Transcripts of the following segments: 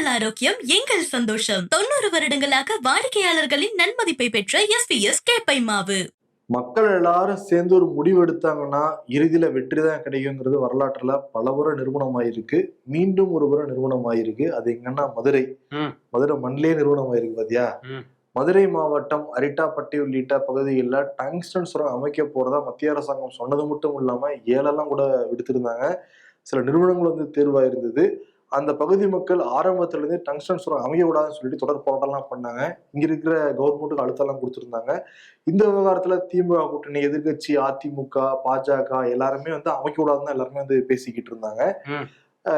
உங்கள் ஆரோக்கியம் எங்கள் சந்தோஷம். 90 வருடங்களாக வாடிக்கையாளர்களின் நன்மதிப்பை பெற்ற SPS கேப்பை மாவு. மக்கள் எல்லாரும் சேர்ந்து ஒரு முடிவு எடுத்தாங்கன்னா இறுதியில வெற்றி தான் கிடைக்குங்கிறது வரலாற்றுல பலமுறை நிரூபணமாயிருக்கு. மீண்டும் ஒரு முறை நிரூபணமாயிருக்கு. அது எங்கன்னா மதுரை. மதுரை மண்ணிலே நிரூபணமாயிருக்கு பாத்தியா. மதுரை மாவட்டம் அரிட்டாப்பட்டி உள்ளிட்ட பகுதிகளில் டங்ஸ்டன் சுரங்கம் அமைக்க போறதா மத்திய அரசாங்கம் சொன்னது மட்டும் இல்லாம ஏலெல்லாம் கூட விடுத்திருந்தாங்க. சில நிறுவனங்கள் வந்து தேர்வாயிருந்தது. அந்த பகுதி மக்கள் ஆரம்பத்துல இருந்து டங்ஸ்டன் சுரங்கம் அமைக்க கூடாதுன்னு சொல்லிட்டு தொடர் போராட்டம்லாம் பண்ணாங்க. இங்க இருக்கிற கவர்மெண்ட்டுக்கு அழுத்தம்லாம் கொடுத்திருந்தாங்க. இந்த விவகாரத்துல திமுக கூட்டணி எதிர்கட்சி அதிமுக பாஜக எல்லாருமே வந்து அமைக்க கூடாதுன்னு எல்லாருமே வந்து பேசிக்கிட்டு இருந்தாங்க.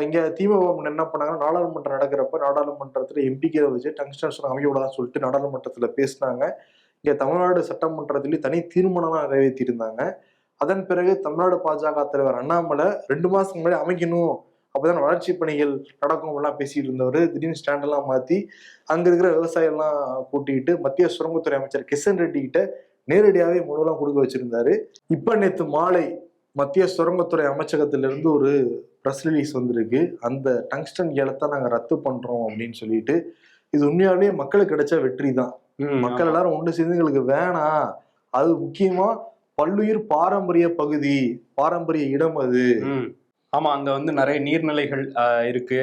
இங்க திமுக என்ன பண்ணாங்க, நாடாளுமன்றம் நடக்கிறப்ப நாடாளுமன்றத்துல எம்பிக்களை வச்சு டங்ஸ்டன் சுரங்கம் அமைக்க கூடாதுன்னு சொல்லிட்டு நாடாளுமன்றத்துல பேசினாங்க. இங்க தமிழ்நாடு சட்டமன்றத்திலேயே தனி தீர்மானம்லாம் நிறைவேற்றி இருந்தாங்க. அதன் பிறகு தமிழ்நாடு பாஜக தலைவர் அண்ணாமலை 2 மாசத்துக்கு முன்னாடி அமைக்கணும், அப்பதான் வளர்ச்சி பணிகள் நடக்கும் எல்லாம் பேசிட்டு இருந்தவர் திடீர்னு ஸ்டாண்ட் எல்லாம் மாத்தி அங்க இருக்கிற விவசாயம் எல்லாம் கூட்டிட்டு மத்திய சுரங்கத்துறை அமைச்சர் கிஷன் ரெட்டி கிட்ட நேரடியாவே மனுவெல்லாம் கொடுக்க வச்சிருந்தாரு. இப்ப நேத்து மாலை மத்திய சுரங்கத்துறை அமைச்சகத்திலிருந்து ஒரு பிரஸ் ரிலீஸ் வந்திருக்கு. அந்த டங்ஸ்டன் ஏலத்தை நாங்க ரத்து பண்றோம் அப்படின்னு சொல்லிட்டு. இது உண்மையாவே மக்களுக்கு கிடைச்ச வெற்றி தான். மக்கள் எல்லாரும் ஒன்று சேர்ந்து எங்களுக்கு வேணாம், அது முக்கியமா பல்லுயிர் பாரம்பரிய பகுதி, பாரம்பரிய இடம் அது. ஆமா, அங்க வந்து நிறைய நீர்நிலைகள் இருக்கு,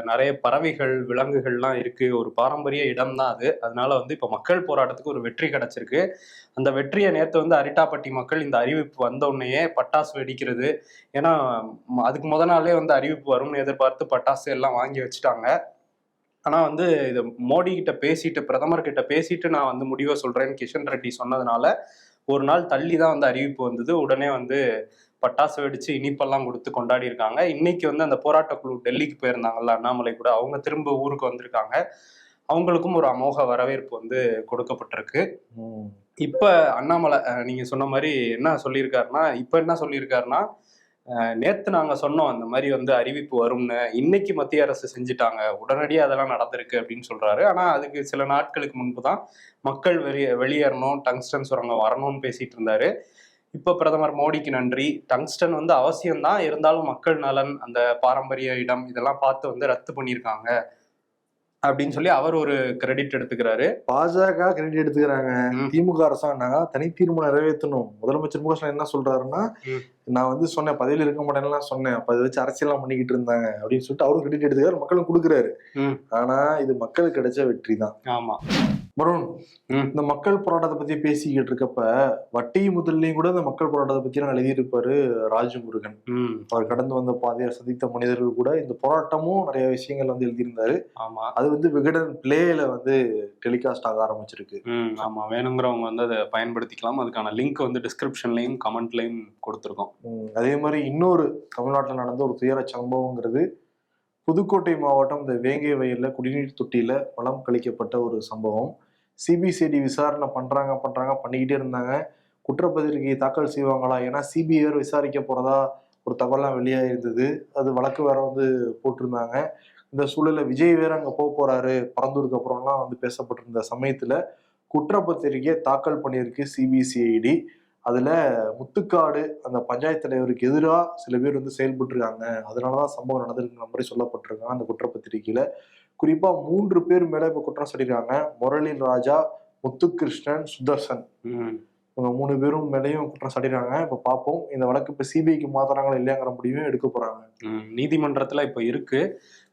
நிறைய பறவைகள் விலங்குகள்லாம் இருக்கு, ஒரு பாரம்பரிய இடம் தான் அது. அதனால வந்து இப்ப மக்கள் போராட்டத்துக்கு ஒரு வெற்றி கிடைச்சிருக்கு. அந்த வெற்றியை நேற்று வந்து அரிட்டாப்பட்டி மக்கள் இந்த அறிவிப்பு வந்த உடனேயே பட்டாசு வெடிக்கிறது, ஏன்னா அதுக்கு முத நாளே வந்து அறிவிப்பு வரும்னு எதிர்பார்த்து பட்டாசு எல்லாம் வாங்கி வச்சுட்டாங்க. ஆனா வந்து இது மோடி கிட்ட பேசிட்டு, பிரதமர் கிட்ட பேசிட்டு நான் வந்து முடிவை சொல்றேன்னு கிஷன் ரெட்டி சொன்னதுனால ஒரு நாள் தள்ளி தான் வந்து அறிவிப்பு வந்தது. உடனே வந்து பட்டாசு வெடிச்சு இனிப்பெல்லாம் கொடுத்து கொண்டாடி இருக்காங்க. இன்னைக்கு வந்து அந்த போராட்ட குழு டெல்லிக்கு போயிருந்தாங்கல்ல, அண்ணாமலை கூட, அவங்க திரும்ப ஊருக்கு வந்திருக்காங்க. அவங்களுக்கும் ஒரு அமோக வரவேற்பு வந்து கொடுக்கப்பட்டிருக்கு. இப்ப அண்ணாமலை நீங்க சொன்ன மாதிரி என்ன சொல்லியிருக்காருன்னா நேத்து நாங்க சொன்னோம் அந்த மாதிரி வந்து அறிவிப்பு வரும்னு, இன்னைக்கு மத்திய அரசு செஞ்சுட்டாங்க, உடனடியாக அதெல்லாம் நடந்திருக்கு அப்படின்னு சொல்றாரு. ஆனா அதுக்கு சில நாட்களுக்கு முன்பு தான் மக்கள் வெளியேறணும், டங்ஸ்டன் சுரங்கம் வரணும்னு பேசிட்டு இருந்தாரு. இப்ப பிரதமர் மோடிக்கு நன்றி, டங்ஸ்டன் வந்து அவசியம்தான், இருந்தாலும் மக்கள் நலன், அந்த பாரம்பரிய இடம் இதெல்லாம் பார்த்து வந்து ரத்து பண்ணியிருக்காங்க அப்படின்னு சொல்லி அவர் ஒரு கிரெடிட் எடுத்துக்கிறாரு. பாஜக கிரெடிட் எடுத்துக்கிறாங்க. திமுக அரசாங்கம் தனி தீர்மானம் நிறைவேற்றணும். முதலமைச்சர் மு க ஸ்டாலின் என்ன சொல்றாருன்னா, நான் வந்து சொன்னேன் பதவியில் இருக்க மாட்டேன்னு சொன்னேன், அப்ப அதை வச்சு அரசியல்லாம் பண்ணிக்கிட்டு இருந்தாங்க அப்படின்னு சொல்லிட்டு அவரும் கிரெடிட் எடுத்துக்கிறாரு, மக்களும் கொடுக்குறாரு. ஆனா இது மக்களுக்கு கிடைச்ச வெற்றி தான். ஆமா வருண், இந்த மக்கள் போராட்டத்தை பத்தி பேசிக்கிட்டு இருக்கப்ப வட்டி முதல்லையும் கூட இந்த மக்கள் போராட்டத்தை பத்தி எல்லாம் எழுதியிருப்பாரு ராஜமுருகன். அவர் கடந்து வந்த பாதையை சந்தித்த மனிதர்கள் கூட இந்த போராட்டமும் நிறைய விஷயங்கள் வந்து எழுதியிருந்தாரு. ஆமா, அது வந்து விகடன் பிளேல வந்து டெலிகாஸ்ட் ஆக ஆரம்பிச்சிருக்கு. ஆமா, வேணுங்கிறவங்க வந்து அதை பயன்படுத்திக்கலாம். அதுக்கான லிங்க் வந்து டிஸ்கிரிப்ஷன்லயும் கமெண்ட்லயும் கொடுத்துருக்கோம். அதே மாதிரி இன்னொரு தமிழ்நாட்டில் நடந்த ஒரு துயர சம்பவங்கிறது புதுக்கோட்டை மாவட்டம் இந்த வேங்கை வயல்ல குடிநீர் தொட்டியில வளம் கழிக்கப்பட்ட ஒரு சம்பவம். சிபிசிஐடி விசாரணை பண்ணிக்கிட்டே இருந்தாங்க. குற்றப்பத்திரிகை தாக்கல் செய்வாங்களா, ஏன்னா சிபிஐ வேறு விசாரிக்க போறதா ஒரு தகவலாம் வெளியாயிருந்தது. அது வழக்கு வேற வந்து போட்டிருந்தாங்க. இந்த சூழல்ல விஜய் வேற அங்க போறாரு பரந்தூருக்கு அப்புறம்லாம் வந்து பேசப்பட்டிருந்த சமயத்துல குற்றப்பத்திரிகையை தாக்கல் பண்ணியிருக்கு சிபிசிஐடி. அதுல முத்துக்காடு அந்த பஞ்சாயத்து தலைவருக்கு எதிராக சில பேர் வந்து செயல்பட்டு இருக்காங்க, அதனாலதான் சம்பவம் நடந்திருக்குற மாதிரி சொல்லப்பட்டிருக்காங்க அந்த குற்றப்பத்திரிகையில. குறிப்பா 3 பேர் மேல இப்ப குற்றம் சாட்டிருக்காங்க. முரளின் ராஜா, முத்துகிருஷ்ணன், சுதர்சன், இவங்க 3 பேரும் மேலேயும் குற்றம் சாட்டிருக்காங்க. இப்ப பார்ப்போம் இந்த வழக்கு இப்ப சிபிஐக்கு மாத்துறாங்களா இல்லையாங்கிற முடிவும் எடுக்க போறாங்க. நீதிமன்றத்துல இப்ப இருக்கு,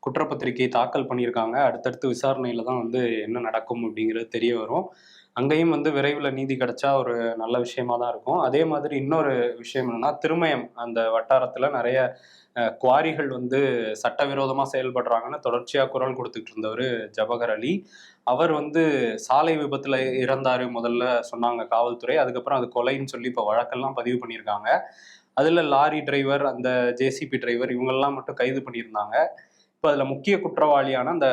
குற்றப்பத்திரிகை தாக்கல் பண்ணியிருக்காங்க. அடுத்தடுத்து விசாரணையில தான் வந்து என்ன நடக்கும் அப்படிங்கிறது தெரிய வரும். அங்கேயும் வந்து விரைவில் நீதி கிடைச்சா ஒரு நல்ல விஷயமா தான் இருக்கும். அதே மாதிரி இன்னொரு விஷயம் என்னன்னா, திருமயம் அந்த வட்டாரத்துல நிறைய குவாரிகள் வந்து சட்டவிரோதமா செயல்படுறாங்கன்னு தொடர்ச்சியா குரல் கொடுத்துட்டு இருந்தவர் ஜவஹர் அலி. அவர் வந்து சாலை விபத்துல இறந்தாரு முதல்ல சொன்னாங்க காவல்துறை, அதுக்கப்புறம் அது கொலைன்னு சொல்லி இப்ப வழக்கெல்லாம் பதிவு பண்ணியிருக்காங்க. அதுல லாரி டிரைவர், அந்த ஜேசிபி டிரைவர், இவங்கெல்லாம் மட்டும் கைது பண்ணியிருந்தாங்க. இப்போ அதுல முக்கிய குற்றவாளியான அந்த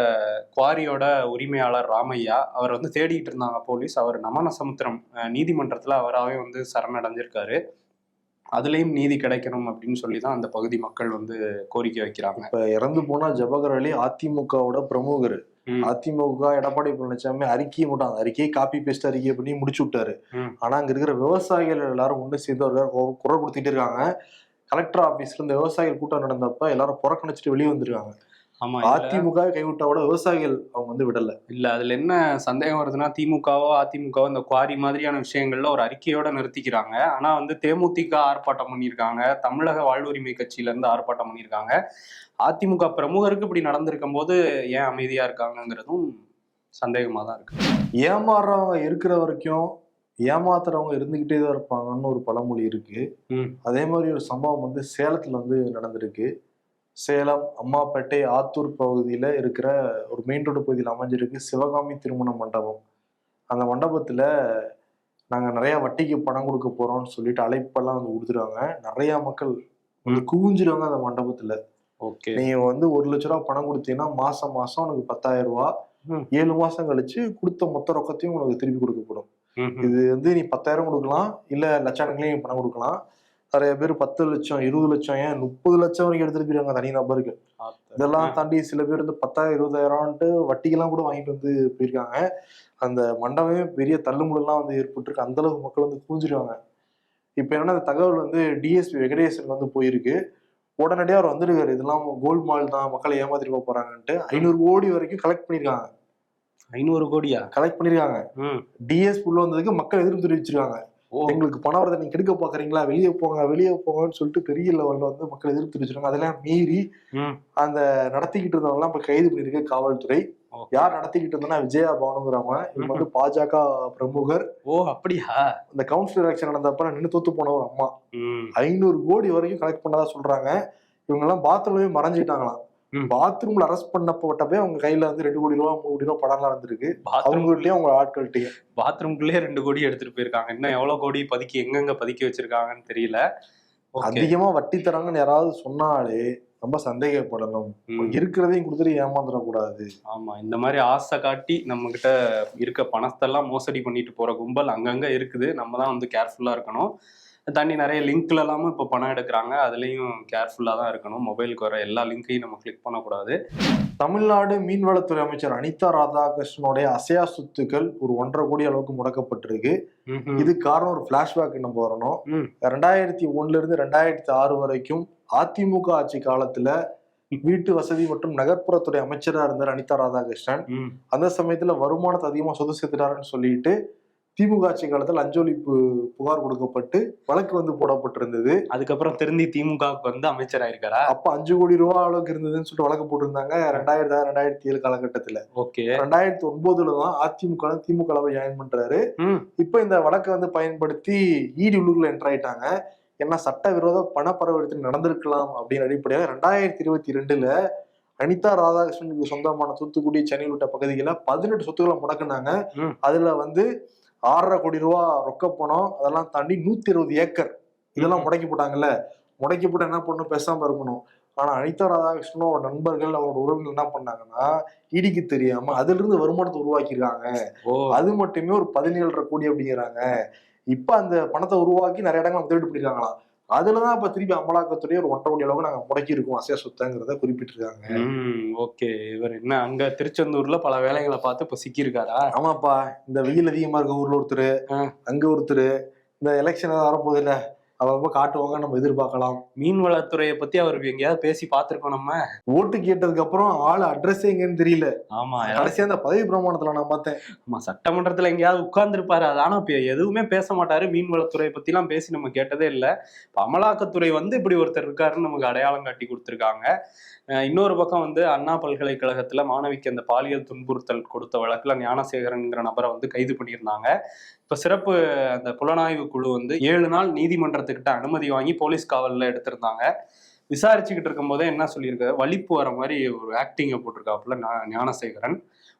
குவாரியோட உரிமையாளர் ராமையா, அவர் வந்து தேடிட்டு இருந்தாங்க போலீஸ். அவர் நமனசமுத்திரம் நீதிமன்றத்துல அவராகவே வந்து சரணடைஞ்சிருக்காரு. அதுலயும் நீதி கிடைக்கணும் அப்படின்னு சொல்லிதான் அந்த பகுதி மக்கள் வந்து கோரிக்கை வைக்கிறாங்க. இப்ப இறந்து போனா ஜவஹர் அலி அதிமுகவோட பிரமுகர். அதிமுக எடப்பாடி பழனிசாமி அறிக்கையை மட்டும் அந்த அறிக்கையை காப்பி பேஸ்ட் அறிக்கை பண்ணி முடிச்சு விட்டாரு. ஆனா அங்க இருக்கிற விவசாயிகள் எல்லாரும் ஒண்ணு சேர்ந்து குரல் கொடுத்துட்டு இருக்காங்க. கலெக்டர் ஆபீஸ்ல இந்த விவசாயிகள் கூட்டம் நடந்தப்ப எல்லாரும் புறக்கணிச்சுட்டு வெளியே வந்திருக்காங்க. ஆமா, அதிமுக கைவிட்டா கூட விவசாயிகள் அவங்க வந்து விடல. இல்ல அதுல என்ன சந்தேகம் வருதுன்னா, திமுகவோ அதிமுகவோ இந்த குவாரி மாதிரியான விஷயங்கள்ல ஒரு அறிக்கையோட நிறுத்திக்கிறாங்க. ஆனா வந்து தேமுதிக ஆர்ப்பாட்டம் பண்ணியிருக்காங்க, தமிழக வாழ்வுரிமை கட்சியில இருந்து ஆர்ப்பாட்டம் பண்ணியிருக்காங்க. அதிமுக பிரமுகருக்கு இப்படி நடந்திருக்கும் போது ஏன் அமைதியா இருக்காங்கங்கிறதும் சந்தேகமா தான் இருக்கு. ஏமாறுறவங்க இருக்கிற வரைக்கும் ஏமாத்துறவங்க இருந்துகிட்டே தான் இருப்பாங்கன்னு ஒரு பழமொழி இருக்கு. அதே மாதிரி ஒரு சம்பவம் வந்து சேலத்துல வந்து நடந்திருக்கு. சேலம், அம்மாப்பேட்டை, ஆத்தூர் பகுதியில இருக்கிற ஒரு மெயின் ரோடு பகுதியில் அமைஞ்சிருக்கு சிவகாமி திருமண மண்டபம். அந்த மண்டபத்துல நாங்க நிறைய வட்டிக்கு பணம் கொடுக்க போறோம்னு சொல்லிட்டு அழைப்பெல்லாம் வந்து கொடுத்துருவாங்க. நிறைய மக்கள் வந்து குவிஞ்சிருவாங்க அந்த மண்டபத்துல. ஓகே. நீங்க வந்து 1,00,000 பணம் கொடுத்தீங்கன்னா மாசம் மாசம் உனக்கு 10,000 7 மாசம் கழிச்சு கொடுத்த மொத்த ரொக்கத்தையும் உனக்கு திருப்பி கொடுக்கப்படும். இது வந்து நீ 10,000 கொடுக்கலாம், இல்ல லட்சக்கணக்கிலையும் பணம் கொடுக்கலாம். நிறைய பேர் 10 லட்சம், 20 லட்சம், ஏன் 30 லட்சம் வரைக்கும் எடுத்துட்டு போயிருக்காங்க தனி நபருக்கு. இதெல்லாம் தாண்டி சில பேர் வந்து 10,000 20,000 வட்டிக்கெல்லாம் கூட வாங்கிட்டு வந்து போயிருக்காங்க. அந்த மண்டபமே பெரிய தள்ளுமுள்ளெல்லாம் வந்து ஏற்பட்டிருக்கு. அந்த அளவுக்கு மக்கள் வந்து கூஞ்சிருவாங்க. இப்ப என்னன்னா அந்த தகவல் வந்து டிஎஸ்பி வெங்கடேசன் வந்து போயிருக்கு. உடனடியா அவர் வந்திருக்காரு. இதெல்லாம் கோல்மால் தான், மக்களை ஏமாத்திட்டு போறாங்கன்ட்டு 500 கோடி வரைக்கும் கலெக்ட் பண்ணிருக்காங்க. 500 கோடியா கலெக்ட் பண்ணிருக்காங்க. டிஎஸ்பி உள்ள வந்ததுக்கு மக்கள் எதிர்ப்பு தெரிவிச்சிருக்காங்க. எங்களுக்கு பண வரதை நீங்க கெடுக்க பாக்குறீங்களா, வெளியே போங்க வெளியே போங்கன்னு சொல்லிட்டு பெரிய லெவல்ல வந்து மக்கள் எதிர்ப்பு தெரிவிச்சிருக்காங்க. அதெல்லாம் மீறி அந்த நடத்திக்கிட்டு இருந்தவங்க எல்லாம் இப்ப கைது பண்ணிருக்கு காவல்துறை. யார் நடத்திக்கிட்டு இருந்தா விஜயா பானுங்கிறவங்க, இவங்க வந்து பாஜக பிரமுகர். ஓ அப்படியா? இந்த கவுன்சிலர் எலெக்ஷன் நடந்தப்ப நின்று தோத்து போன ஒரு அம்மா 500 கோடி வரைக்கும் கலெக்ட் பண்ணதா சொல்றாங்க. இவங்க எல்லாம் பாத்ரூம்லயே மறைஞ்சிட்டாங்களாம். பாத்ரூம்ல அரெஸ்ட் பண்ணப்பட்டப்பே அவங்க கையில வந்து 2 கோடி ரூபாய் 3 கோடி ரூபாய் பணம் இருந்திருக்கு. அவங்ககிட்டயும் அவங்க ஆட்கள்கிட்டயும் பாத்ரூம்குள்ளே 2 கோடி எடுத்துட்டு போயிருக்காங்க. இன்னும் எவ்வளவு கோடி பதுக்கி எங்கெங்க பதுக்கி வச்சிருக்காங்கன்னு தெரியல. அதிகமா வட்டி தராங்கன்னு யாராவது சொன்னாலே ரொம்ப சந்தேகப்படணும். இருக்கிறதையும் கொடுத்துட்டு ஏமாந்துடக்கூடாது. ஆமா, இந்த மாதிரி ஆசை காட்டி நம்ம கிட்ட இருக்க பணத்தெல்லாம் மோசடி பண்ணிட்டு போற கும்பல் அங்கங்க இருக்குது. நம்ம தான் வந்து கேர்ஃபுல்லா இருக்கணும். தாண்டி நிறைய லிங்க்ல எல்லாமும் இப்போ பணம் எடுக்கிறாங்க. அதுலேயும் கேர்ஃபுல்லாக தான் இருக்கணும். மொபைலுக்கு வர எல்லா லிங்கையும் நம்ம கிளிக் பண்ணக்கூடாது. தமிழ்நாடு மீன்வளத்துறை அமைச்சர் அனிதா ராதாகிருஷ்ணனுடைய அசையா சொத்துக்கள் ஒரு 1.5 கோடி அளவுக்கு முடக்கப்பட்டிருக்கு. இது காரணம் ஒரு பிளாஷ்பேக் நம்ம வரணும். 2001 இருந்து 2006 வரைக்கும் அதிமுக ஆட்சி காலத்துல வீட்டு வசதி மற்றும் நகர்ப்புறத்துறை அமைச்சரா இருந்தார் அனிதா ராதாகிருஷ்ணன். அந்த சமயத்துல வருமானத்தை அதிகமா சொத்து சேர்த்துட்டாருன்னு சொல்லிட்டு திமுக ஆட்சி காலத்தில் லஞ்ச ஒழிப்பு புகார் கொடுக்கப்பட்டு வழக்கு வந்து போடப்பட்டிருந்தது. அதுக்கப்புறம் திருந்தி திமுகவுக்கு வந்து அமைச்சர் ஆயிருக்காரா? அப்ப 5 கோடி ரூபாய் அளவுக்கு இருந்ததுன்னு சொல்லிட்டு வழக்கு போட்டிருந்தாங்க 2007 காலகட்டத்துல. ஓகே. 2009 தான் அதிமுக திமுக ஜாயின் பண்றாரு. இப்ப இந்த வழக்கை வந்து பயன்படுத்தி இடி உள்ளுக்குள்ள என்டர் ஆயிட்டாங்க. ஏன்னா சட்டவிரோத பண பரிவர்த்தனை நடந்திருக்கலாம் அப்படின்னு அடிப்படையாக 2022 அனிதா ராதாகிருஷ்ணனுக்கு சொந்தமான தூத்துக்குடி, சென்னை உள்ளிட்ட பகுதிகளில் 18 சொத்துக்களை முடக்குனாங்க. அதுல வந்து 6.5 கோடி ரூபாய் ரொக்க பணம், அதெல்லாம் தாண்டி 120 ஏக்கர் இதெல்லாம் முடக்கி போட்டாங்கல்ல. முடக்கி போட்டு என்ன பண்ணணும், பேசாம இருக்கணும். ஆனா அனிதா ராதாகிருஷ்ணன் அவரோட நண்பர்கள் அவரோட உறவுகள் என்ன பண்ணாங்கன்னா இடிக்கு தெரியாம அதுல இருந்து வருமானத்தை உருவாக்கிருக்காங்க. அது மட்டுமே ஒரு 17.5 கோடி அப்படிங்கிறாங்க. இப்ப அந்த பணத்தை உருவாக்கி நிறைய இடங்கள் முதலீடு பண்ணிருக்காங்களாம். அதுலதான் இப்ப திருப்பி அமலாக்கத்துறையே ஒரு 1.5 கோடி அளவுக்கு நாங்க முடக்கி இருக்கோம் அசையா சொத்துங்கிறத குறிப்பிட்டிருக்காங்க. ஓகே. இவர் என்ன அங்க திருச்செந்தூர்ல பல வேலைகளை பார்த்து இப்ப சிக்கி இருக்காரா? ஆமாப்பா, இந்த வெயில் அதிகமா இருக்க ஊர்ல ஒருத்தர், அங்க ஒருத்தர், இந்த எலெக்ஷன் வரப்போது இல்ல அவ காட்டுவாங்க, நம்ம எதிர்பார்க்கலாம். மீன்வளத்துறையை பத்தி அவருக்கு எங்கேயாவது பேசி பார்த்திருக்கோம். நம்ம ஓட்டு கேட்டதுக்கு அப்புறம் ஆளு அட்ரஸ் எங்கன்னு தெரியல. ஆமா, கடைசியா அந்த பதவி பிரமாணத்துல நான் பார்த்தேன். ஆமா, சட்டமன்றத்துல எங்கேயாவது உட்கார்ந்து இருப்பாரு. ஆனா எதுவுமே பேச மாட்டாரு. மீன்வளத்துறையை பத்தி எல்லாம் பேசி நம்ம கேட்டதே இல்லை. அமலாக்கத்துறை வந்து இப்படி ஒருத்தர் இருக்காருன்னு நமக்கு அடையாளம் காட்டி கொடுத்துருக்காங்க. இன்னொரு பக்கம் வந்து அண்ணா பல்கலைக்கழகத்துல மாணவிக்கு அந்த பாலியல் துன்புறுத்தல் கொடுத்த வழக்குல ஞானசேகரன்ங்கிற நபரை வந்து கைது பண்ணியிருந்தாங்க. இப்ப சிறப்பு அந்த புலனாய்வு குழு வந்து 7 நாள் நீதிமன்றத்துக்கிட்ட அனுமதி வாங்கி போலீஸ் காவல்ல எடுத்திருந்தாங்க. விசாரிச்சுக்கிட்டு இருக்கும் போதே என்ன சொல்லியிருக்காரு, வலிப்பு வர மாதிரி ஒரு ஆக்டிங்கை போட்டிருக்காப்புல ஞானசேகரன்.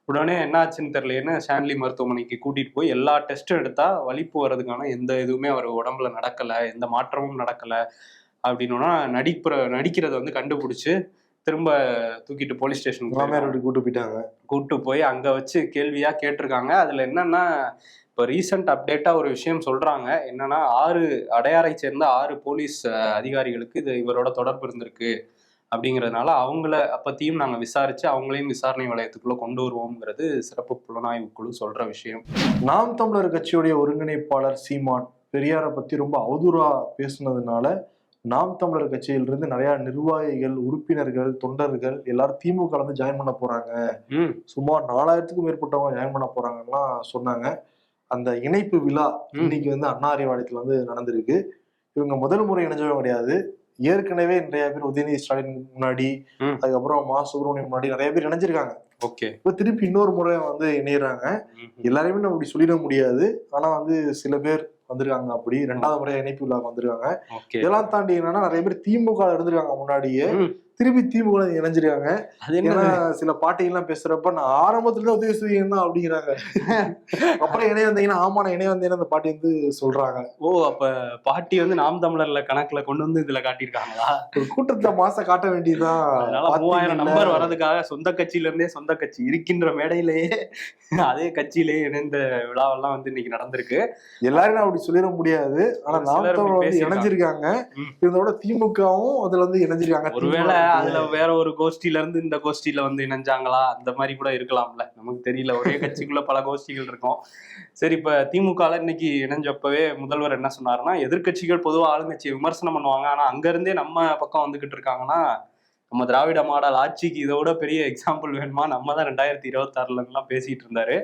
உடனே என்ன ஆச்சுன்னு தெரியலன்னு ஷான்லி மருத்துவமனைக்கு கூட்டிட்டு போய் எல்லா டெஸ்ட்டும் எடுத்தா வலிப்பு வர்றதுக்கான எந்த இதுவுமே அவர் உடம்புல நடக்கல, எந்த மாற்றமும் நடக்கல அப்படின்னா நடிக்கிறத வந்து கண்டுபிடிச்சு திரும்ப தூக்கிட்டு போலீஸ் ஸ்டேஷனுக்கு கூட்டு போய் அங்க வச்சு கேள்வியா கேட்டிருக்காங்க. அதுல என்னன்னா, இப்போ ரீசெண்ட் அப்டேட்டா ஒரு விஷயம் சொல்றாங்க. என்னன்னா 6 அடையாரை சேர்ந்த 6 போலீஸ் அதிகாரிகளுக்கு இது இவரோட தொடர்பு இருந்திருக்கு அப்படிங்கிறதுனால அவங்கள பத்தியும் நாங்க விசாரிச்சு அவங்களையும் விசாரணை வளையத்துக்குள்ள கொண்டு வருவோம்ங்கிறது சிறப்பு புலனாய்வு குழு சொல்ற விஷயம். நாம் தமிழர் கட்சியுடைய ஒருங்கிணைப்பாளர் சீமான் பெரியாரை பத்தி ரொம்ப அவதூறா பேசுனதுனால நாம் தமிழர் கட்சியிலிருந்து நிறைய நிர்வாகிகள், உறுப்பினர்கள், தொண்டர்கள் எல்லாரும் திமுக வந்து ஜாயின் பண்ண போறாங்க. சுமார் 4000க்கும் மேற்பட்டவங்க ஜாயின் பண்ண போறாங்கன்னா சொன்னாங்க. அந்த இணைப்பு விழா இன்னைக்கு வந்து அண்ணா அறிவாலயத்துல வந்து நடந்திருக்கு. இவங்க முதல் முறை இணைஞ்சவங்க கிடையாது. ஏற்கனவே நிறைய பேர் உதயநிதி ஸ்டாலின் முன்னாடி, அதுக்கப்புறம் மா சுப்பிரமணியம் முன்னாடி நிறைய பேர் இணைஞ்சிருக்காங்க. ஓகே, இப்ப திருப்பி இன்னொரு முறை வந்து இணையறாங்க. எல்லாரையுமே நம்ம அப்படி சொல்லிட முடியாது. ஆனா வந்து சில பேர் வந்திருக்காங்க. அப்படி 2வது முறை இணைப்பு விழாக்கு வந்திருக்காங்க. இதெல்லாம் தாண்டி என்னன்னா நிறைய பேர் திமுக இருந்திருக்காங்க முன்னாடியே, திருப்பி திமுக இணைஞ்சிருக்காங்க. ஏன்னா சில பாட்டிகள்லாம் பேசுறப்ப நான் ஆரம்பத்துல உதவி செய்யணும் தான் அப்படிங்கிறாங்க. அப்புறம் இணைய வந்தீங்கன்னா ஆமா நான் இணைய வந்தேன்னு அந்த பாட்டி வந்து சொல்றாங்க. ஓ, அப்ப பாட்டி வந்து நாம் தமிழர்ல கணக்குல கொண்டு வந்து இதுல காட்டியிருக்காங்களா? ஒரு கூட்டத்துல மாச காட்ட வேண்டியதுதான். அதனால 3000 நம்பர் வர்றதுக்காக சொந்த கட்சியில இருந்தே சொந்த கட்சி இருக்கின்ற மேடையிலேயே அதே கட்சியிலேயே இணைந்த விழாவெல்லாம் வந்து இன்னைக்கு நடந்திருக்கு. எல்லாரும் அப்படி சொல்லிட முடியாது. ஆனா நாம் தமிழர் வந்து இணைஞ்சிருக்காங்க. இதோட திமுகவும் அதுல வந்து இணைஞ்சிருக்காங்க. ஒருவேளை அதுல வேற ஒரு கோஷ்டில இருந்து இந்த கோஷ்டியில வந்து இணைஞ்சாங்களா, அந்த மாதிரி கூட இருக்கலாம்ல, நமக்கு தெரியல. ஒரே கட்சிக்குள்ள பல கோஷ்டிகள் இருக்கும். சரி, இப்ப திமுகல இன்னைக்கு இணைஞ்சப்பவே முதல்வர் என்ன சொன்னாருன்னா, எதிர்கட்சிகள் பொதுவா ஆளுங்கட்சியை விமர்சனம் பண்ணுவாங்க, ஆனா அங்க இருந்தே நம்ம பக்கம் வந்துகிட்டு இருக்காங்கன்னா நம்ம திராவிட மாடல் ஆட்சிக்கு இதோட பெரிய எக்ஸாம்பிள் வேணுமா, நம்ம தான் 2026ல எல்லாம் பேசிட்டு இருந்தாரு.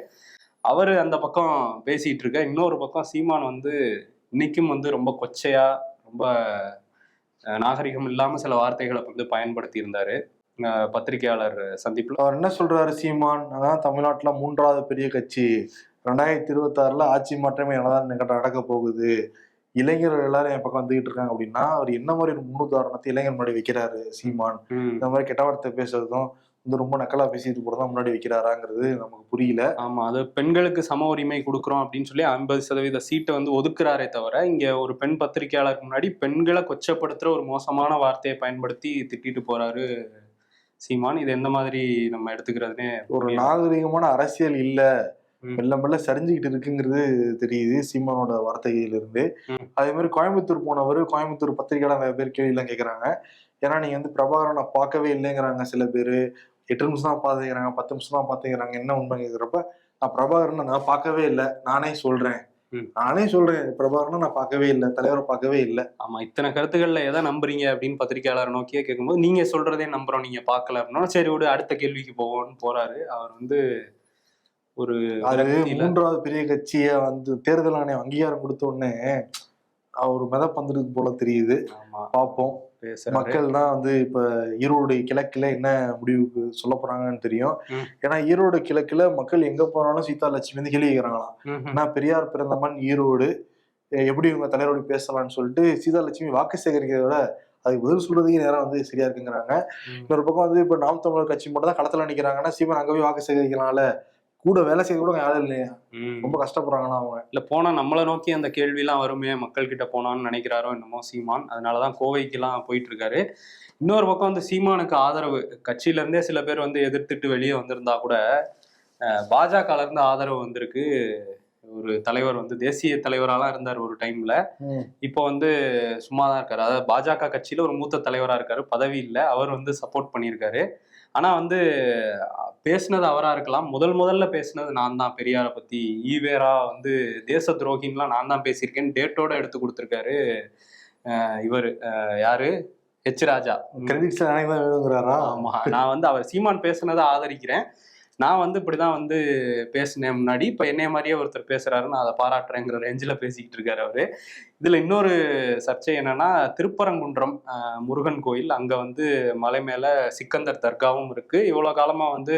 அவரு அந்த பக்கம் பேசிட்டு இருக்க, இன்னொரு பக்கம் சீமான் வந்து இன்னைக்கும் வந்து ரொம்ப கொச்சையா, ரொம்ப நாகரிகம் இல்லாம சில வார்த்தைகளை வந்து பயன்படுத்தி இருந்தாரு பத்திரிகையாளர் சந்திப்புல. அவர் என்ன சொல்றாரு சீமான், அதான் தமிழ்நாட்டுல 3வது பெரிய கட்சி, 2026ல ஆட்சி மாற்றமே என்னதான் நடக்க போகுது, இளைஞர்கள் எல்லாரும் என் பக்கம் வந்துகிட்டு இருக்காங்க அப்படின்னா அவர் என்ன மாதிரி ஒரு முன்னுதாரணத்தை இளைஞர் முன்னாடி வைக்கிறாரு சீமான். இந்த மாதிரி கெட்ட வார்த்தை பேசுறதும் வந்து ரொம்ப நக்கலா பேசிட்டு போறதும் முன்னாடி வைக்கிறாராங்கிறது நமக்கு புரியல. ஆமா, அது பெண்களுக்கு சம உரிமை கொடுக்குறோம் அப்படின்னு சொல்லி 50% சீட்டை வந்து ஒதுக்குறாரே தவிர, இங்க ஒரு பெண் பத்திரிகையாளருக்கு முன்னாடி பெண்களை கொச்சப்படுத்துற ஒரு மோசமான வார்த்தையை பயன்படுத்தி திட்டிட்டு போறாரு சீமான். இது எந்த மாதிரி நம்ம எடுத்துக்கிறதுனே ஒரு நாகரிகமான அரசியல் இல்ல, மெல்ல மெல்ல சரிஞ்சுக்கிட்டு இருக்குங்கிறது தெரியுது சீமானோட வார்த்தையிலிருந்து. அதே மாதிரி கோயம்புத்தூர் போனவர், கோயம்புத்தூர் பத்திரிகையாளர் நிறைய பேர் கேள்வி எல்லாம் கேட்கறாங்க. ஏன்னா நீங்க வந்து பிரபாகரனை பார்க்கவே இல்லைங்கிறாங்க சில பேரு, 8 நிமிஷம் தான் பாத்துக்கிறாங்க, 10 நிமிஷம் தான் பாத்துக்கிறாங்க, என்ன உண்மை கேட்கிறப்ப நான் பிரபாகரனை நான் பார்க்கவே இல்லை, நானே சொல்றேன் பிரபாகரனை நான் பார்க்கவே இல்லை, தலைவரை பார்க்கவே இல்லை. ஆமா, இத்தனை கருத்துக்கள்ல எதை நம்புறீங்க அப்படின்னு பத்திரிகையாளர் நோக்கியே கேட்கும்போது, நீங்க சொல்றதே நம்புறோம், நீங்க பார்க்கல அப்படின்னா சரி விடு அடுத்த கேள்விக்கு போவோம்னு போறாரு. அவர் வந்து ஒரு 3வது பெரிய கட்சிய வந்து தேர்தல் ஆணையம் அங்கீகாரம் கொடுத்த உடனே அவர் மிதப்பந்திருக்கு போல தெரியுது. பார்ப்போம், மக்கள் தான் வந்து இப்ப ஈரோடு கிழக்குல என்ன முடிவுக்கு சொல்ல போறாங்கன்னு தெரியும். ஏன்னா ஈரோடு கிழக்குல மக்கள் எங்க போனாலும் சீதா லட்சுமி வந்து கேள்வி கேட்கறாங்களாம். ஏன்னா பெரியார் பிறந்த மண் ஈரோடு, எப்படி இவங்க தலைவரோடு பேசலாம்னு சொல்லிட்டு சீதா லட்சுமி வாக்கு சேகரிக்கிறத விட அதுக்கு பதில் சொல்றதுக்கே நேரம் வந்து சரியா இருக்குங்கிறாங்க. இன்னொரு பக்கம் வந்து இப்ப நாம் தமிழர் கட்சி மட்டும் தான் களத்துல நிக்கிறாங்கன்னா சீமான் அங்க போய் வாக்கு சேகரிக்கலாம்ல, கூட வேலை செய்ய கூட யாரும் இல்லையா, ரொம்ப கஷ்டப்படுறாங்கன்னா அவங்க. இல்ல போனா நம்மளை நோக்கி அந்த கேள்வி எல்லாம் வருமே, மக்கள் கிட்ட போனான்னு நினைக்கிறாரோ என்னமோ சீமான். அதனாலதான் கோவைக்கு எல்லாம் போயிட்டு இருக்காரு. இன்னொரு பக்கம் வந்து சீமானுக்கு ஆதரவு கட்சியில இருந்தே சில பேர் வந்து எதிர்த்துட்டு வெளியே வந்திருந்தா கூட பாஜக இருந்து ஆதரவு வந்திருக்கு. ஒரு தலைவர் வந்து தேசிய தலைவராலாம் இருந்தார் ஒரு டைம்ல, இப்போ வந்து சும்மாதான் இருக்காரு. அதாவது பாஜக கட்சியில ஒரு மூத்த தலைவரா இருக்காரு, பதவி இல்லை, அவர் வந்து சப்போர்ட் பண்ணியிருக்காரு. ஆனா வந்து பேசினது அவரா இருக்கலாம், முதல்ல பேசினது நான் தான், பெரியாரை பத்தி ஈவேரா வந்து தேச துரோகின்லாம் நான் தான் பேசியிருக்கேன்னு டேட்டோட எடுத்து கொடுத்துருக்காரு. இவர் யாரு, ஹெச் ராஜா. ஆமா, நான் வந்து அவர் சீமான் பேசுனதை ஆதரிக்கிறேன், நான் வந்து இப்படிதான் வந்து பேசினேன் முன்னாடி, இப்ப என்னைய மாதிரியே ஒருத்தர் பேசுறாரு, நான் அதை பாராட்டுறேங்கிற ரேஞ்சில் பேசிக்கிட்டு இருக்காரு அவரு. இதுல இன்னொரு சர்ச்சை என்னன்னா, திருப்பரங்குன்றம் முருகன் கோயில், அங்க வந்து மலை மேல சிக்கந்தர் தர்காவும் இருக்கு. இவ்வளவு காலமா வந்து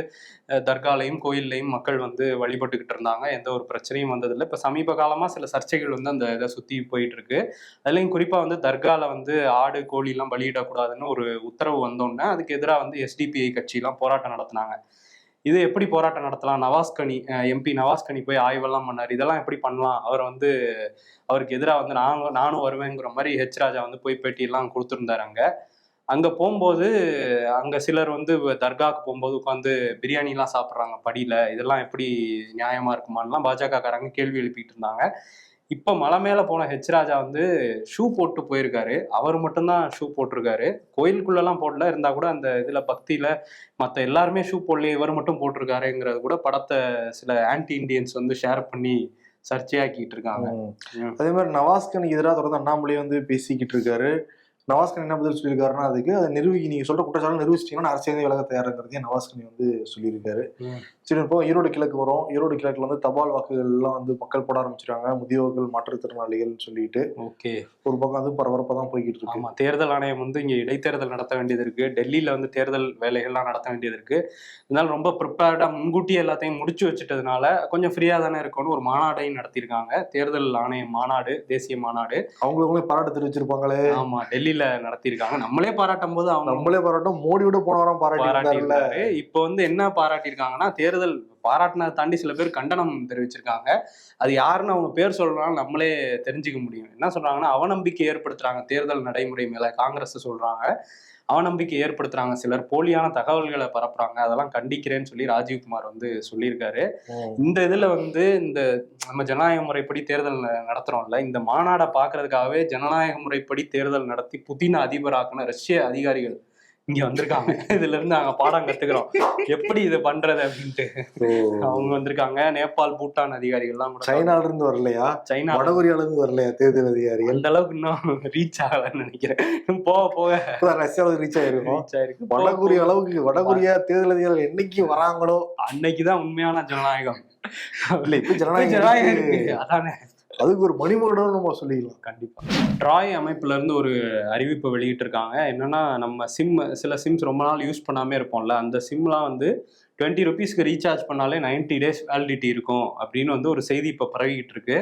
தர்காலையும் கோயில்லையும் மக்கள் வந்து வழிபட்டுக்கிட்டு இருந்தாங்க, எந்த ஒரு பிரச்சனையும் வந்ததில்லை. இப்ப சமீப காலமா சில சர்ச்சைகள் வந்து அந்த இதை சுத்தி போயிட்டு இருக்கு. அதுலயும் குறிப்பா வந்து தர்கால வந்து ஆடு கோழி எல்லாம் பலியிடக்கூடாதுன்னு ஒரு உத்தரவு வந்தோடனே அதுக்கு எதிராக வந்து SDPI கட்சி எல்லாம் போராட்டம் நடத்தினாங்க. இது எப்படி போராட்டம் நடத்தலாம், நவாஸ்கனி MP நவாஸ்கனி போய் ஆய்வெல்லாம் பண்ணார், இதெல்லாம் எப்படி பண்ணலாம், அவர் வந்து அவருக்கு எதிராக வந்து நானும் வருவேங்கிற மாதிரி ஹெச் ராஜா வந்து போய் பேட்டியெல்லாம் கொடுத்துருந்தாரு. அங்க போகும்போது அங்க சிலர் வந்து தர்காவுக்கு போகும்போது உட்காந்து பிரியாணிலாம் சாப்பிட்றாங்க படியில, இதெல்லாம் எப்படி நியாயமா இருக்குமான்லாம் பாஜக காரங்க கேள்வி எழுப்பிட்டு இருந்தாங்க. இப்ப மலை மேல போன ஹெச் ராஜா வந்து ஷூ போட்டு போயிருக்காரு, அவர் மட்டும்தான் ஷூ போட்டிருக்காரு, கோயிலுக்குள்ளெல்லாம் போடல, இருந்தா கூட அந்த இதுல பக்தியில மத்த எல்லாருமே ஷூ போடலையே, இவர் மட்டும் போட்டிருக்காருங்கிறது கூட படத்தை சில ஆன்டி இண்டியன்ஸ் வந்து ஷேர் பண்ணி சர்ச்சையாக்கிட்டு இருக்காங்க. அதே மாதிரி நவாஸ்கனுக்கு எதிராக தொடர்ந்து அண்ணாமலை வந்து பேசிக்கிட்டு இருக்காரு. நவாஸ்கனி என்ன பதில் சொல்லியிருக்காருன்னா, அதுக்கு அதை நீங்க சொல்ற குற்றச்சாட்டு நிரூபிச்சிட்டீங்கன்னா அரசியல் விலக தயாருங்கிறதையும் நவாஸ்கனி வந்து சொல்லியிருக்காரு. சரி, இப்போ ஈரோடு கிழக்கு வரும். ஈரோடு கிழக்குல வந்து தபால் வாக்குகள் எல்லாம் வந்து மக்கள் போட ஆரம்பிச்சிருக்காங்க, முதியோர்கள், மாற்றுத்திறனாளிகள் சொல்லிட்டு. ஓகே, ஒரு பக்கம் வந்து பரபரப்பா தான் போய்கிட்டு இருக்கு. ஆமா, தேர்தல் ஆணையம் வந்து இங்க இடைத்தேர்தல் நடத்த வேண்டியது இருக்கு, டெல்லியில வந்து தேர்தல் வேலைகள்லாம் நடத்த வேண்டியது இருக்கு. இதனால ரொம்ப ப்ரிப்பேர்டா முன்கூட்டியே எல்லாத்தையும் முடிச்சு வச்சுட்டதுனால கொஞ்சம் ஃப்ரீயா தானே இருக்கும்னு ஒரு மாநாட்டையும் நடத்தியிருக்காங்க. தேர்தல் ஆணையம் மாநாடு, தேசிய மாநாடு. அவங்களுக்குள்ளே பாராட்டு தெரிவிச்சிருப்பாங்களே. ஆமா, டெல்லியில நடத்தியிருக்காங்க. நம்மளே பாராட்டும் போது அவங்க நம்மளே பாராட்டும், மோடியோட போன வாரம் பாராட்டியிருக்காரு. இப்போ வந்து என்ன பாராட்டியிருக்காங்கன்னா, தேர்தல் பாராட்டினதை தாண்டி சில பேர் கண்டனம் தெரிவிச்சிருக்காங்க. அது யாருன்னு அவங்க பேர் சொல்றாங்க நம்மளே தெரிஞ்சுக்க முடியும். என்ன சொல்றாங்கன்னா, அவநம்பிக்கை ஏற்படுத்துறாங்க தேர்தல் நடைமுறை மேல. காங்கிரஸ் சொல்றாங்க அவநம்பிக்கை ஏற்படுத்துறாங்க, சிலர் போலியான தகவல்களை பரப்புறாங்க, அதெல்லாம் கண்டிக்கிறேன்னு சொல்லி ராஜீவ்குமார் வந்து சொல்லியிருக்காரு. இந்த இதுல வந்து இந்த நம்ம ஜனநாயக முறைப்படி தேர்தல் நடத்துறோம்ல, இந்த மாநாடை பாக்குறதுக்காகவே ஜனநாயக முறைப்படி தேர்தல் நடத்தி புதின அதிபராக்குன ரஷ்ய அதிகாரிகள் இங்க வந்திருக்காங்க. இதுல இருந்து நாங்க பாடம் கத்துக்கிறோம் எப்படி இது பண்றது அப்படின்ட்டு. அவங்க வந்திருக்காங்க. நேபாள், பூட்டான் அதிகாரிகள் எல்லாம் கூட. சைனால இருந்து வரலையா? சைனா, வடகொரியால இருந்து வரலையா தேர்தல் அதிகாரிகள்? அந்த அளவுக்கு இன்னும் ரீச் ஆகலன்னு நினைக்கிறேன். போக போக ரஷ்யாவுக்கு ரீச் ஆயிருக்கு. வடகொரியா அளவுக்கு வடகொரியா தேர்தல் அதிகாரிகள் என்னைக்கு வராங்களோ அன்னைக்குதான் உண்மையான ஜனநாயகம். இல்ல, இப்ப ஜனநாயகம் இருக்கு. அதானே, அதுக்கு ஒரு மணிமகுடம் நம்ம சொல்லிக்கலாம். கண்டிப்பா. ட்ராய் அமைப்புல இருந்து ஒரு அறிவிப்பு வெளியிட்டு இருக்காங்க. என்னன்னா, நம்ம சில சிம்ஸ் ரொம்ப நாள் யூஸ் பண்ணாமே இருப்போம்ல, அந்த சிம்லாம் வந்து 20 rupeesக்கு ரீசார்ஜ் பண்ணாலே 90 days வேலிடிட்டி இருக்கும் அப்படின்னு வந்து ஒரு செய்தி இப்போ பரவிக்கிட்டு இருக்கு.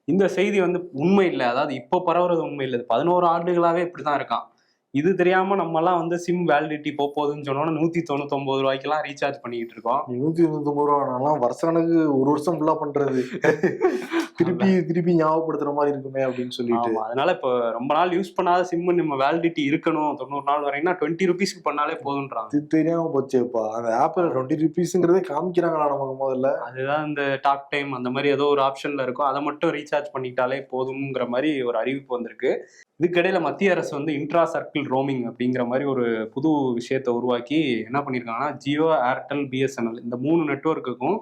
இந்த செய்தி வந்து உண்மை இல்லை, அதாவது இப்போ பரவுறது உண்மை இல்லை. 11 ஆண்டுகளாவே இப்படிதான் இருக்கான். இது தெரியாம நம்ம எல்லாம் வந்து சிம் வேலிடிட்டி போகுதுன்னு சொன்னோன்னா 199 ரூபாய்க்கெல்லாம் ரீசார்ஜ் பண்ணிக்கிட்டு இருக்கோம். 199 ரூபா வருஷ கணக்கு, ஒரு வருஷம் ஃபுல்லா பண்றது. திருப்பி ஞாபகப்படுத்துற மாதிரி இருக்குமே அப்படின்னு சொல்லிட்டு. அதனால இப்போ ரொம்ப நாள் யூஸ் பண்ணாத சிம் நம்ம வேலிடிட்டி இருக்கணும் 90 நாள் வரைன்னா 20 rupeesக்கு பண்ணாலே போதுன்றாங்க. இது தெரியாம போச்சேப்பா. அந்த ஆப்பிள் 20 rupeesங்கிறதே காமிக்கிறாங்களா நமக்கு முதல்ல? அதுதான் இந்த டாக் டைம் அந்த மாதிரி ஏதோ ஒரு ஆப்ஷன்ல இருக்கும், அதை மட்டும் ரீசார்ஜ் பண்ணிக்கிட்டாலே போதும்ங்கிற மாதிரி ஒரு அறிவிப்பு வந்திருக்கு. இதுக்கிடையில மத்திய அரசு வந்து இன்ட்ரா சர்க்கிள் ரோமிங் அப்படிங்கிற மாதிரி ஒரு புது விஷயத்தை உருவாக்கி என்ன பண்ணியிருக்காங்கன்னா, ஜியோ, ஏர்டெல், பிஎஸ்என்எல் இந்த 3 நெட்வொர்க்குக்கும்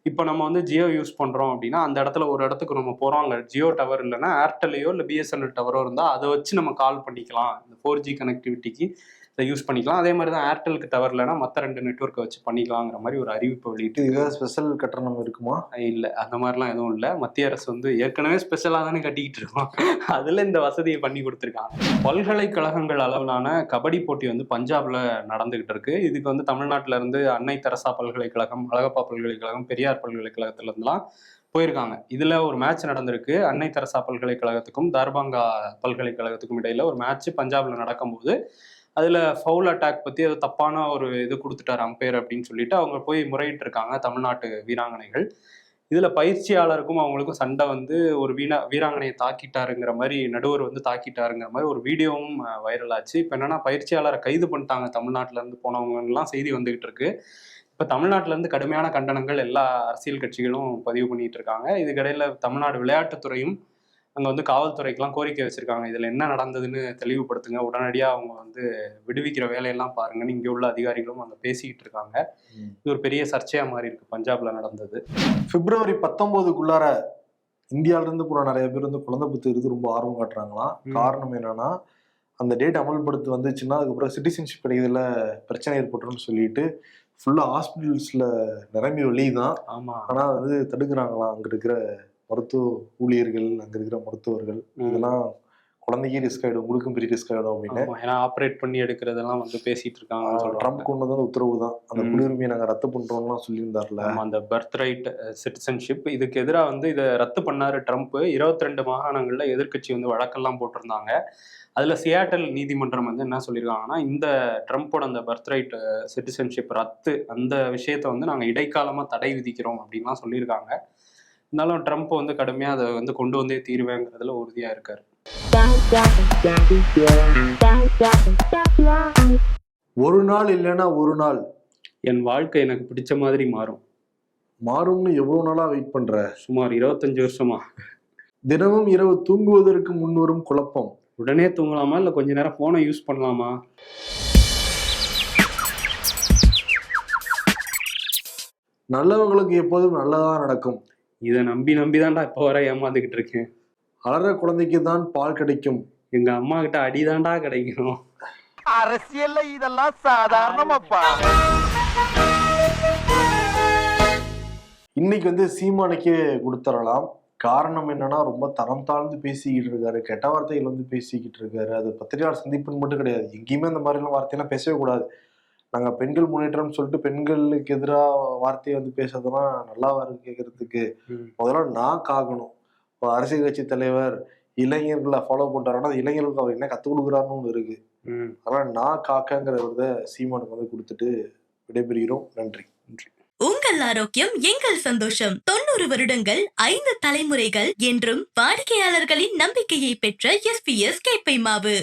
இப்போ நம்ம வந்து ஜியோ யூஸ் பண்ணுறோம் அப்படின்னா, அந்த இடத்துல ஒரு இடத்துக்கு நம்ம போகிறோம், அங்கே ஜியோ டவர் இல்லைன்னா ஏர்டெல்லையோ இல்லை பிஎஸ்என்எல் டவரோ இருந்தால் அதை வச்சு நம்ம கால் பண்ணிக்கலாம். இந்த 4G கனெக்டிவிட்டிக்கு இதை யூஸ் பண்ணிக்கலாம். அதே மாதிரி தான் ஏர்டெலுக்கு டவர் இல்லைன்னா மற்ற 2 நெட்வொர்க்கை வச்சு பண்ணிக்கலாங்கிற மாதிரி ஒரு அறிவிப்பு வெளியிட்டு. இதுக்காக ஸ்பெஷல் கட்டணம் இருக்குமா? இல்லை, அந்த மாதிரிலாம் எதுவும் இல்லை. மத்திய அரசு வந்து ஏற்கனவே ஸ்பெஷலாக தானே கட்டிக்கிட்டு இருக்கோம், அதில் இந்த வசதியை பண்ணி கொடுத்துருக்காங்க. பல்கலைக்கழகங்கள் அளவிலான கபடி போட்டி வந்து பஞ்சாப்ல நடந்துகிட்டு இருக்கு. இதுக்கு வந்து தமிழ்நாட்டில இருந்து அன்னை தெரசா பல்கலைக்கழகம், அழகப்பா பல்கலைக்கழகம், பெரியார் பல்கலைக்கழகத்துல இருந்துலாம் போயிருக்காங்க. இதுல ஒரு மேட்ச் நடந்திருக்கு. அன்னை தெரசா பல்கலைக்கழகத்துக்கும் தார்பாங்கா பல்கலைக்கழகத்துக்கும் இடையில ஒரு மேட்ச் பஞ்சாப்ல நடக்கும்போது அதுல ஃபவுல் அட்டாக் பத்தி அது தப்பான ஒரு இது கொடுத்துட்டாரு அம்பையர் அப்படின்னு சொல்லிட்டு அவங்க போய் முறையிட்டு இருக்காங்க தமிழ்நாட்டு வீராங்கனைகள். இதுல பயிற்சியாளருக்கும் அவங்களுக்கும் சண்டை வந்து ஒரு வீராங்கனையை தாக்கிட்டாருங்கிற மாதிரி, நடுவர் வந்து தாக்கிட்டாருங்கிற மாதிரி ஒரு வீடியோவும் வைரல் ஆச்சு. இப்போ என்னன்னா, பயிற்சியாளரை கைது பண்ணிட்டாங்க தமிழ்நாட்டுல இருந்து போனவங்கலாம் செய்தி வந்துகிட்டு இருக்கு. இப்போ தமிழ்நாட்டில இருந்து கடுமையான கண்டனங்கள் எல்லா அரசியல் கட்சிகளும் பதிவு பண்ணிட்டு இருக்காங்க. இதுக்கிடையில தமிழ்நாடு விளையாட்டுத்துறையும் அங்கே வந்து காவல்துறைக்கெல்லாம் கோரிக்கை வச்சிருக்காங்க, இதில் என்ன நடந்ததுன்னு தெளிவுபடுத்துங்க, உடனடியாக அவங்க வந்து விடுவிக்கிற வேலையெல்லாம் பாருங்கன்னு இங்கே உள்ள அதிகாரிகளும் அங்கே பேசிக்கிட்டு இருக்காங்க. இது ஒரு பெரிய சர்ச்சையாக மாறி இருக்கு பஞ்சாப்ல நடந்தது. February 19 இந்தியாவிலிருந்து போன நிறைய பேர் வந்து குழந்தை பெற்றுக்கிறது ரொம்ப ஆர்வம் காட்டுறாங்களாம். காரணம் என்னன்னா, அந்த டேட் அமல்படுத்தி வந்துச்சுன்னா அதுக்கப்புறம் சிட்டிசன்ஷிப் கிடைக்கிறதுல பிரச்சனை ஏற்பட்டுருன்னு சொல்லிட்டு ஃபுல்லா ஹாஸ்பிட்டல்ஸ்ல நிரம்பி வெளியுதான். ஆமா, ஆனா வந்து தடுக்கிறாங்களாம் அங்க இருக்கிற மருத்துவ ஊழியர்கள், அங்க இருக்கிற மருத்துவர்கள். இதெல்லாம் குழந்தைக்கே ரிஸ்க் ஆயிடும், உங்களுக்கும் பெரிய ரிஸ்க் ஆயிடும் அப்படின்னு. ஏன்னா ஆப்ரேட் பண்ணி எடுக்கிறதெல்லாம் வந்து பேசிட்டு இருக்காங்க. ட்ரம்ப் கொண்டு வந்து உத்தரவு தான், அந்த குடியுரிமையை நாங்க ரத்து பண்றோம்லாம் சொல்லியிருந்தாருல. அந்த பர்த் ரைட் சிட்டிசன்ஷிப் இதுக்கு எதிராக வந்து இதை ரத்து பண்ணாரு ட்ரம்ப். 22 மாகாணங்கள்ல எதிர்கட்சி வந்து வழக்கெல்லாம் போட்டிருந்தாங்க. அதுல சியாட்டல் நீதிமன்றம் வந்து என்ன சொல்லியிருக்காங்கன்னா, இந்த ட்ரம்ப்போட அந்த பர்த் ரைட் சிட்டிசன்ஷிப் ரத்து அந்த விஷயத்த வந்து நாங்க இடைக்காலமா தடை விதிக்கிறோம் அப்படின்லாம் சொல்லியிருக்காங்க. இருந்தாலும் ட்ரம்ப் வந்து கடுமையா அதை வந்து கொண்டு வந்தே தீர்வேங்கிறதுல உறுதியா இருக்காரு. ஒரு நாள் இல்லைன்னா ஒரு நாள் என் வாழ்க்கை எனக்கு பிடிச்ச மாதிரி மாறும்னு எவ்வளவு நாளா வெயிட் பண்ற? சுமார் 25 வருஷமா. தினமும் இரவு தூங்குவதற்கு முன்வரும் குழப்பம். உடனே தூங்கலாமா இல்ல கொஞ்ச நேரம் போனை யூஸ் பண்ணலாமா? நல்லவங்களுக்கு எப்போதும் நல்லதான் நடக்கும். இதை நம்பிதான்டா இப்போ வர ஏமாந்துகிட்டு இருக்கேன். அலற குழந்தைக்கு தான் பால் கிடைக்கும், எங்க அம்மா கிட்ட அடிதாண்டா கிடைக்கும். அரசியல்ல இதெல்லாம் சாதாரணமாப்பா. இன்னைக்கு வந்து சீமானுக்கே கொடுத்துடலாம். காரணம் என்னன்னா, ரொம்ப தரம் தாழ்ந்து பேசிக்கிட்டு இருக்காரு, கெட்ட வார்த்தைகள் வந்து பேசிக்கிட்டு இருக்காரு. அது பத்திரிகையாளர் சந்திப்புன்னு மட்டும் கிடையாது, எங்கேயுமே அந்த மாதிரிலாம் வார்த்தையெல்லாம் பேசவே கூடாது. நாங்க பெண்கள் முன்னேற்றம்னு சொல்லிட்டு பெண்களுக்கு எதிராக வார்த்தையை வந்து பேசுறதுலாம் நல்லாவா இருக்கு கேட்கறதுக்கு? முதல்ல நான் காக்கணும். இப்போ அரசியல் கட்சி தலைவர் இளைஞர்களை ஃபாலோ பண்றாருன்னா அது இளைஞர்களுக்கு அவர் என்ன கத்துக் கொடுக்குறாருன்னு ஒண்ணு இருக்கு. ஆனா நான் காக்கங்கிறத சீமானுக்கு வந்து கொடுத்துட்டு விடைபெறுகிறோம். நன்றி. உங்கள் ஆரோக்கியம் எங்கள் சந்தோஷம். 90 வருடங்கள் 5 தலைமுறைகள் என்றும் வாடிக்கையாளர்களின் நம்பிக்கையை பெற்ற SPS கேப்பை மாவு.